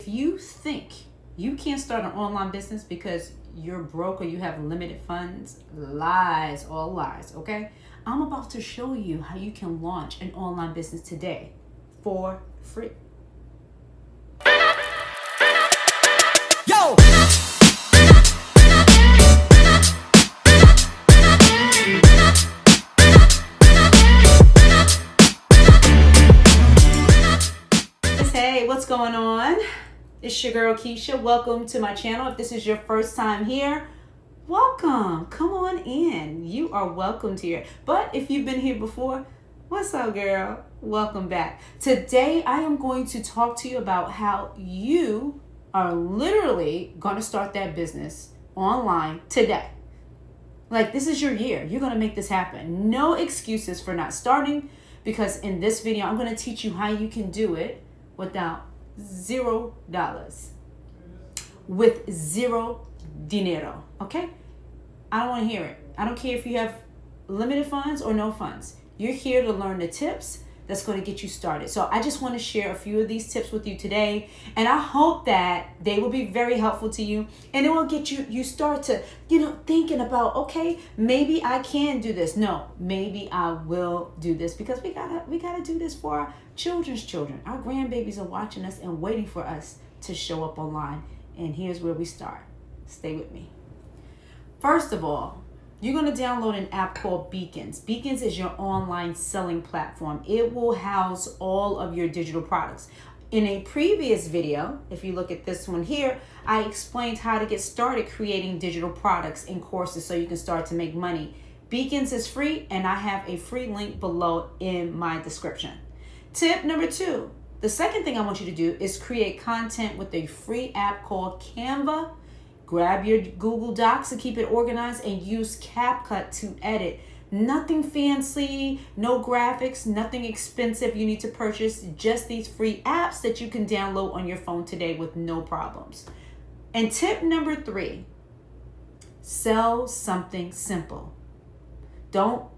if you think you can't start an online business because you're broke or you have limited funds, lies, all lies, okay? I'm about to show you how you can launch an online business today for free. Yo! Hey, what's going on? It's your girl Keisha. Welcome to my channel. If this is your first time here, welcome. Come on in. You are welcome to here. But if you've been here before, what's up, girl? Welcome back. Today, I am going to talk to you about how you are literally going to start that business online today. Like, this is your year. You're going to make this happen. No excuses for not starting, because in this video, I'm going to teach you how you can do it without $0, with zero dinero, okay? I don't want to hear it. I don't care if you have limited funds or no funds. You're here to learn the tips that's going to get you started. So I just want to share a few of these tips with you today, and I hope that they will be very helpful to you, and it will get you start to, thinking about, okay, maybe I can do this. No, maybe I will do this, because we gotta do this for our children's children. Our grandbabies are watching us and waiting for us to show up online. And here's where we start. Stay with me. First of all, you're going to download an app called Beacons. Beacons is your online selling platform. It will house all of your digital products. In a previous video, if you look at this one here, I explained how to get started creating digital products and courses so you can start to make money. Beacons is free, and I have a free link below in my description. Tip number 2. The second thing I want you to do is create content with a free app called Canva. Grab your Google Docs to keep it organized and use CapCut to edit. Nothing fancy, no graphics, nothing expensive you need to purchase. Just these free apps that you can download on your phone today with no problems. And tip number 3, sell something simple. Don't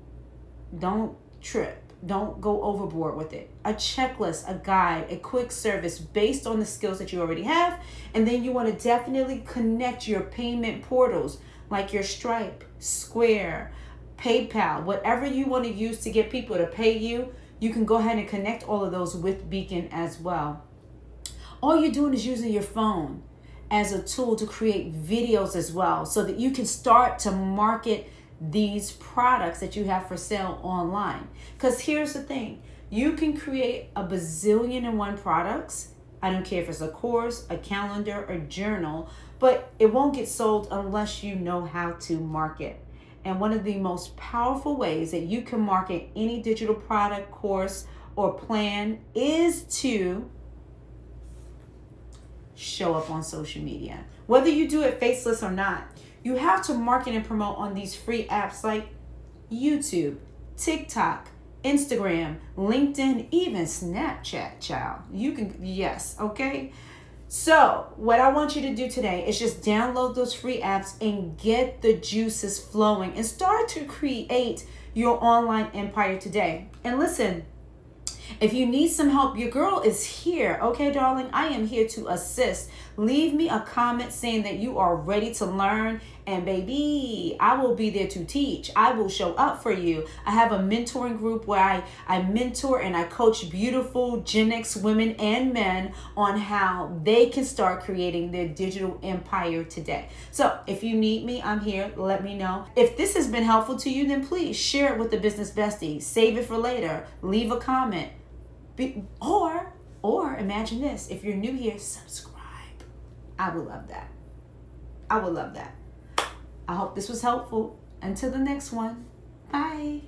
trip. Don't go overboard with it. A checklist, a guide, a quick service based on the skills that you already have. And then you want to definitely connect your payment portals like your Stripe, Square, PayPal, whatever you want to use to get people to pay you. You can go ahead and connect all of those with Beacon as well. All you're doing is using your phone as a tool to create videos as well, so that you can start to market these products that you have for sale online. Because here's the thing, you can create a bazillion and one products. I don't care if it's a course, a calendar, a journal, but it won't get sold unless you know how to market. And one of the most powerful ways that you can market any digital product, course, or plan is to show up on social media. Whether you do it faceless or not, you have to market and promote on these free apps like YouTube, TikTok, Instagram, LinkedIn, even Snapchat, child. You can, yes, okay? So what I want you to do today is just download those free apps and get the juices flowing and start to create your online empire today. And listen, if you need some help, your girl is here. Okay, darling, I am here to assist. Leave me a comment saying that you are ready to learn, and baby, I will be there to teach. I will show up for you. I have a mentoring group where I mentor and I coach beautiful Gen X women and men on how they can start creating their digital empire today. So if you need me, I'm here. Let me know. If this has been helpful to you, then please share it with a business bestie. Save it for later. Leave a comment. Or imagine this, if you're new here, subscribe. I would love that. I would love that. I hope this was helpful. Until the next one, bye.